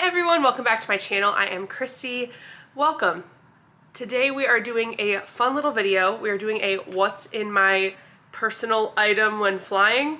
everyone, welcome back to my channel. I am Christy. Welcome. Today we are doing a fun little video. We are doing a what's in my personal item when flying.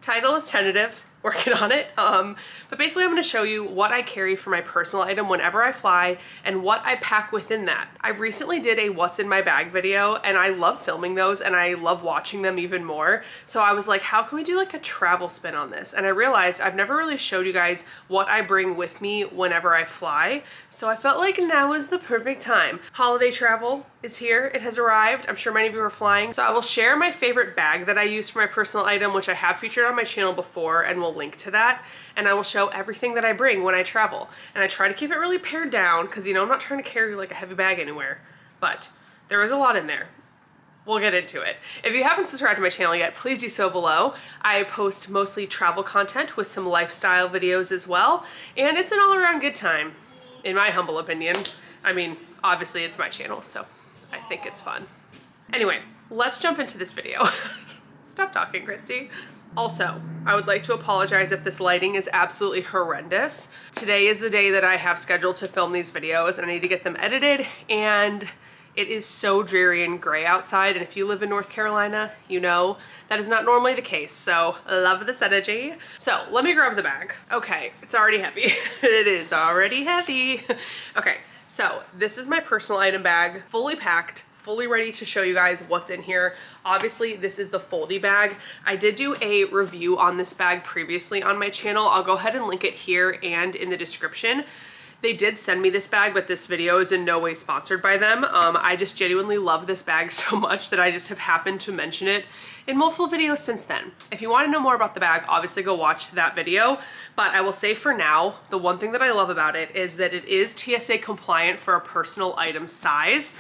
Title is tentative, working on it. But basically I'm going to show you what I carry for my personal item whenever I fly and what I pack within that. I recently did a what's in my bag video and I love filming those and I love watching them even more. So I was like, how can we do like a travel spin on this? And I realized I've never really showed you guys what I bring with me whenever I fly. So I felt like now is the perfect time. Holiday travel is here. It has arrived. I'm sure many of you are flying. So I will share my favorite bag that I use for my personal item, which I have featured on my channel before and will link to that. And I will show everything that I bring when I travel. And I try to keep it really pared down because, you know, I'm not trying to carry like a heavy bag anywhere, but there is a lot in there. We'll get into it. If you haven't subscribed to my channel yet, please do so below. I post mostly travel content with some lifestyle videos as well. And it's an all-around good time, in my humble opinion. I mean, obviously it's my channel, so I think it's fun. Anyway, let's jump into this video. Stop talking, Christy. Also, I would like to apologize if this lighting is absolutely horrendous. Today is the day that I have scheduled to film these videos and I need to get them edited, and it is so dreary and gray outside, and if you live in North Carolina, you know that is not normally the case, so I love this energy. So let me grab the bag. Okay, it's already heavy. It is already heavy. Okay, so this is my personal item bag, fully packed, fully ready to show you guys what's in here. Obviously, this is the Foldie bag. I did do a review on this bag previously on my channel. I'll go ahead and link it here and in the description. They did send me this bag, but this video is in no way sponsored by them. I just genuinely love this bag so much that I just have happened to mention it in multiple videos since then. If you want to know more about the bag, obviously go watch that video. But I will say for now, the one thing that I love about it is that it is TSA compliant for a personal item size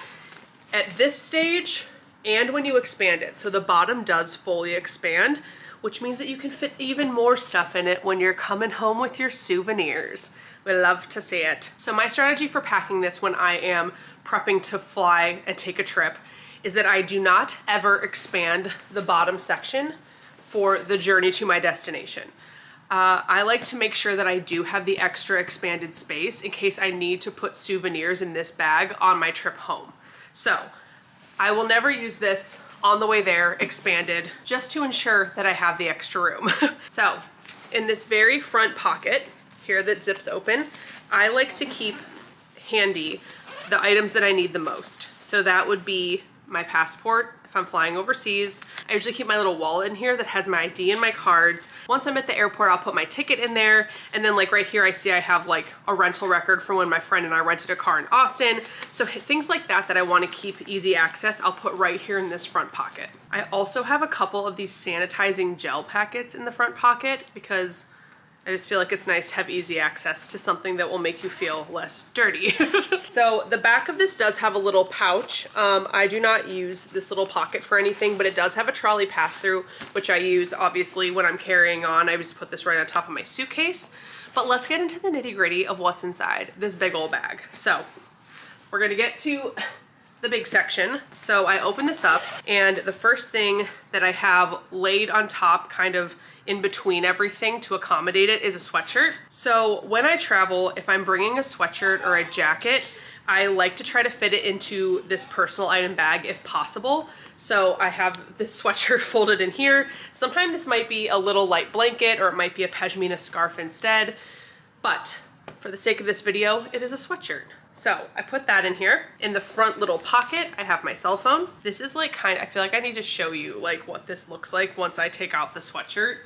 at this stage and when you expand it. So the bottom does fully expand, which means that you can fit even more stuff in it when you're coming home with your souvenirs. We love to see it. So my strategy for packing this when I am prepping to fly and take a trip is that I do not ever expand the bottom section for the journey to my destination. I like to make sure that I do have the extra expanded space in case I need to put souvenirs in this bag on my trip home. So I will never use this on the way there expanded just to ensure that I have the extra room. So in this very front pocket here that zips open, I like to keep handy the items that I need the most. So that would be my passport if I'm flying overseas. I usually keep my little wallet in here that has my ID and my cards. Once I'm at the airport, I'll put my ticket in there. And then like right here, I see I have like a rental record from when my friend and I rented a car in Austin. So things like that that I want to keep easy access, I'll put right here in this front pocket. I also have a couple of these sanitizing gel packets in the front pocket because I just feel like it's nice to have easy access to something that will make you feel less dirty. So the back of this does have a little pouch. I do not use this little pocket for anything, but it does have a trolley pass-through, which I use obviously when I'm carrying on. I just put this right on top of my suitcase. But let's get into the nitty-gritty of what's inside this big old bag. So we're gonna get to the big section. So I open this up, and the first thing that I have laid on top, kind of in between everything to accommodate it, is a sweatshirt. So when I travel, if I'm bringing a sweatshirt or a jacket, I like to try to fit it into this personal item bag if possible. So I have this sweatshirt folded in here. Sometimes this might be a little light blanket or it might be a pashmina scarf instead, but for the sake of this video, it is a sweatshirt. So I put that in here. In the front little pocket, I have my cell phone. This is like I feel like I need to show you like what this looks like once I take out the sweatshirt.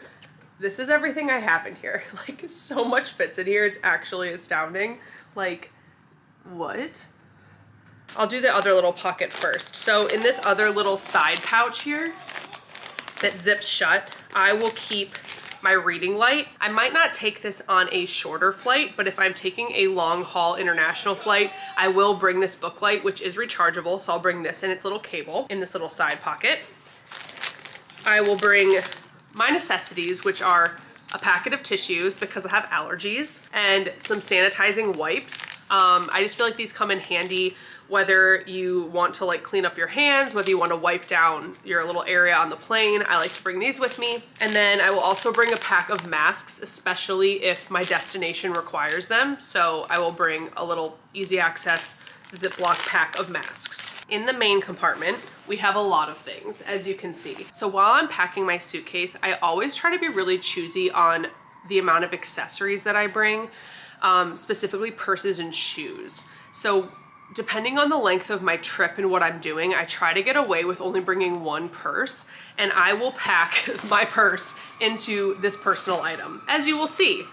This is everything I have in here. Like so much fits in here. It's actually astounding. Like, what? I'll do the other little pocket first. So in this other little side pouch here that zips shut, I will keep my reading light. I might not take this on a shorter flight, but if I'm taking a long haul international flight, I will bring this book light, which is rechargeable. So I'll bring this in its little cable in this little side pocket. I will bring my necessities, which are a packet of tissues because I have allergies, and some sanitizing wipes. I just feel like these come in handy whether you want to like clean up your hands, whether you want to wipe down your little area on the plane. I like to bring these with me. And then I will also bring a pack of masks, especially if my destination requires them. So I will bring a little easy access Ziploc pack of masks. In the main compartment, we have a lot of things, as you can see. So while I'm packing my suitcase, I always try to be really choosy on the amount of accessories that I bring, specifically purses and shoes. So depending on the length of my trip and what I'm doing, I try to get away with only bringing one purse, and I will pack my purse into this personal item, as you will see.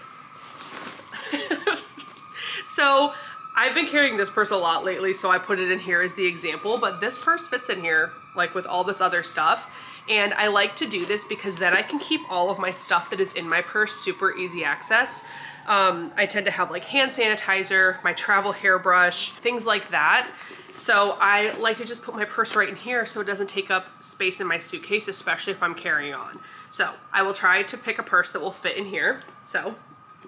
So I've been carrying this purse a lot lately, so I put it in here as the example, but this purse fits in here like with all this other stuff. And I like to do this because then I can keep all of my stuff that is in my purse super easy access. I tend to have like hand sanitizer, my travel hairbrush, things like that. So I like to just put my purse right in here so it doesn't take up space in my suitcase, especially if I'm carrying on. So I will try to pick a purse that will fit in here. So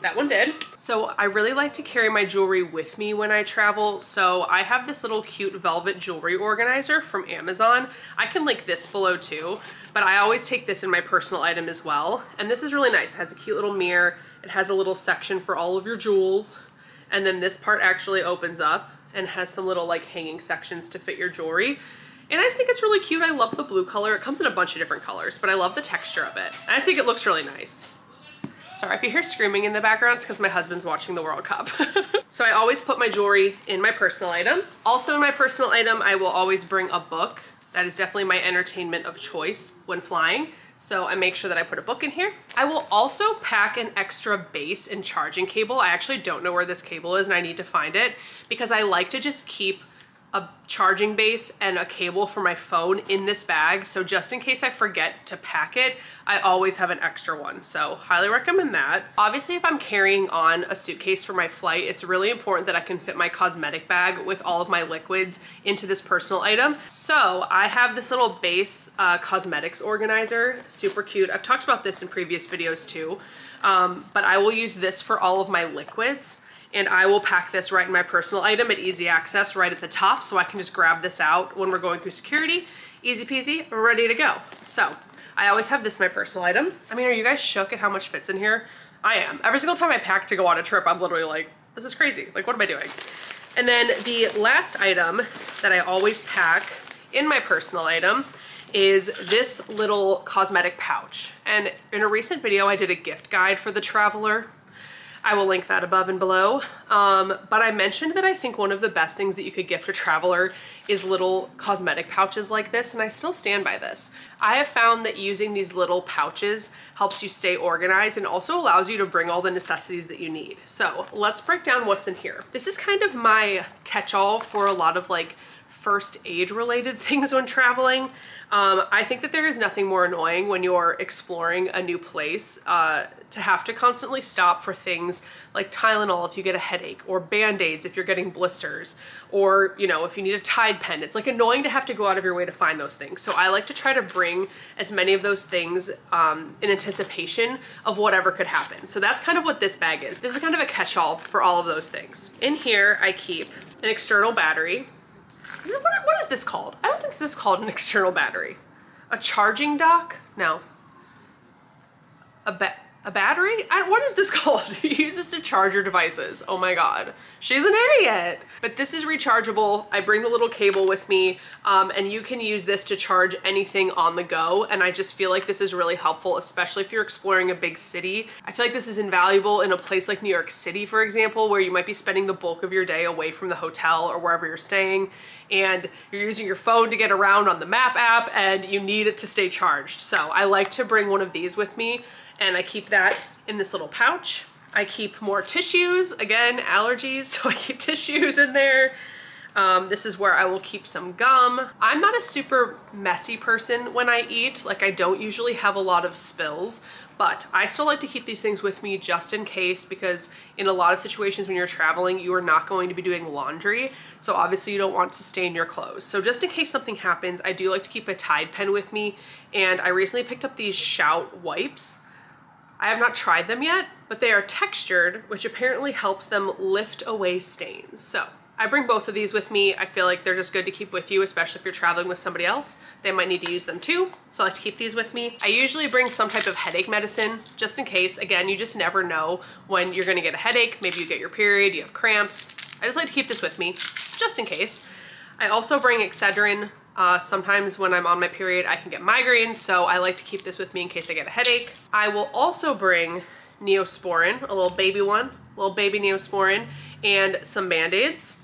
that one did. So I really like to carry my jewelry with me when I travel. So I have this little cute velvet jewelry organizer from Amazon. I can link this below too, but I always take this in my personal item as well. And this is really nice. It has a cute little mirror. It has a little section for all of your jewels. And then this part actually opens up and has some little like hanging sections to fit your jewelry. And I just think it's really cute. I love the blue color. It comes in a bunch of different colors, but I love the texture of it. I just think it looks really nice. Sorry if you hear screaming in the background, it's because my husband's watching the World Cup. So I always put my jewelry in my personal item. Also in my personal item, I will always bring a book. That is definitely my entertainment of choice when flying. So I make sure that I put a book in here. I will also pack an extra base and charging cable. I actually don't know where this cable is and I need to find it because I like to just keep a charging base and a cable for my phone in this bag. So just in case I forget to pack it, I always have an extra one. So highly recommend that. Obviously, if I'm carrying on a suitcase for my flight, it's really important that I can fit my cosmetic bag with all of my liquids into this personal item. So I have this little base cosmetics organizer, super cute. I've talked about this in previous videos too, but I will use this for all of my liquids. And I will pack this right in my personal item at easy access right at the top so I can just grab this out when we're going through security. Easy peasy, ready to go. So I always have this in my personal item. I mean, are you guys shook at how much fits in here? I am. Every single time I pack to go on a trip, I'm literally like, this is crazy. Like, what am I doing? And then the last item that I always pack in my personal item is this little cosmetic pouch. And in a recent video, I did a gift guide for the traveler. I will link that above and below. But I mentioned that I think one of the best things that you could gift a traveler is little cosmetic pouches like this, and I still stand by this. I have found that using these little pouches helps you stay organized and also allows you to bring all the necessities that you need. So let's break down what's in here. This is kind of my catch-all for a lot of like first aid related things when traveling. I think that there is nothing more annoying when you're exploring a new place to have to constantly stop for things like Tylenol if you get a headache, or Band-Aids if you're getting blisters, or you know, if you need a Tide pen. It's like annoying to have to go out of your way to find those things. So I like to try to bring as many of those things in anticipation of whatever could happen. So that's kind of what this bag is. This is kind of a catch-all for all of those things. In here I keep an external battery. What is this called? I don't think this is called an external battery. A charging dock? No. A battery? What is this called? You use this to charge your devices. Oh my God, she's an idiot. But this is rechargeable. I bring the little cable with me, and you can use this to charge anything on the go. And I just feel like this is really helpful, especially if you're exploring a big city. I feel like this is invaluable in a place like New York City, for example, where you might be spending the bulk of your day away from the hotel or wherever you're staying, and you're using your phone to get around on the map app and you need it to stay charged. So I like to bring one of these with me, and I keep that in this little pouch. I keep more tissues, again, allergies, so I keep tissues in there. This is where I will keep some gum. I'm not a super messy person when I eat. Like, I don't usually have a lot of spills, but I still like to keep these things with me just in case, because in a lot of situations when you're traveling, you are not going to be doing laundry. So obviously you don't want to stain your clothes. So just in case something happens, I do like to keep a Tide pen with me. And I recently picked up these Shout wipes. I have not tried them yet, but they are textured, which apparently helps them lift away stains. So I bring both of these with me. I feel like they're just good to keep with you, especially if you're traveling with somebody else. They might need to use them too, so I like to keep these with me. I usually bring some type of headache medicine, just in case. Again, you just never know when you're gonna get a headache. Maybe you get your period, you have cramps. I just like to keep this with me, just in case. I also bring Excedrin. Sometimes when I'm on my period, I can get migraines, so I like to keep this with me in case I get a headache. I will also bring Neosporin, a little baby one, little baby Neosporin, and some Band-Aids.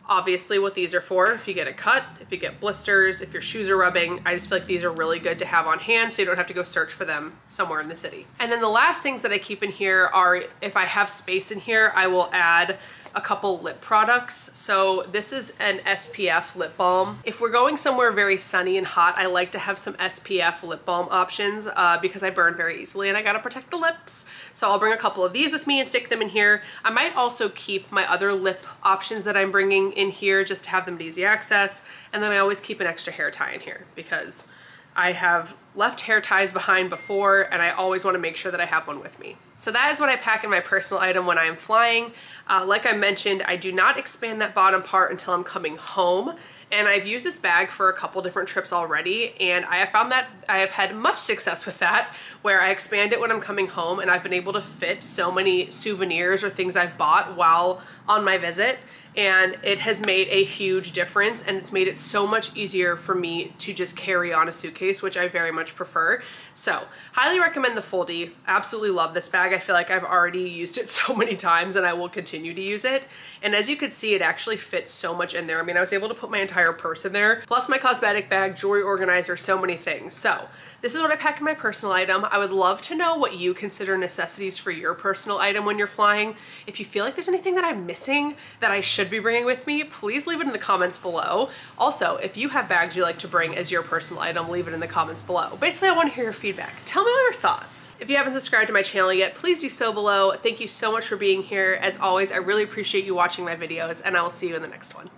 Obviously what these are for, if you get a cut, if you get blisters, if your shoes are rubbing, I just feel like these are really good to have on hand so you don't have to go search for them somewhere in the city. And then the last things that I keep in here are, if I have space in here, I will add a couple lip products. So this is an SPF lip balm. If we're going somewhere very sunny and hot, I like to have some SPF lip balm options because I burn very easily and I gotta protect the lips. So I'll bring a couple of these with me and stick them in here. I might also keep my other lip options that I'm bringing in here just to have them easy access. And then I always keep an extra hair tie in here because I have left hair ties behind before and I always want to make sure that I have one with me. So that is what I pack in my personal item when I am flying. Like I mentioned, I do not expand that bottom part until I'm coming home. And I've used this bag for a couple different trips already, and I have found that I have had much success with that, where I expand it when I'm coming home and I've been able to fit so many souvenirs or things I've bought while on my visit. And it has made a huge difference, and it's made it so much easier for me to just carry on a suitcase, which I very much prefer. So highly recommend the Foldie. Absolutely love this bag. I feel like I've already used it so many times and I will continue to use it. And as you could see, it actually fits so much in there. I mean, I was able to put my entire purse in there, plus my cosmetic bag, jewelry organizer, so many things. So this is what I pack in my personal item. I would love to know what you consider necessities for your personal item when you're flying. If you feel like there's anything that I'm missing that I should be bringing with me, please leave it in the comments below. Also, if you have bags you like to bring as your personal item, leave it in the comments below. Basically, I want to hear your feedback. Tell me your thoughts. If you haven't subscribed to my channel yet, please do so below. Thank you so much for being here. As always, I really appreciate you watching my videos, and I will see you in the next one.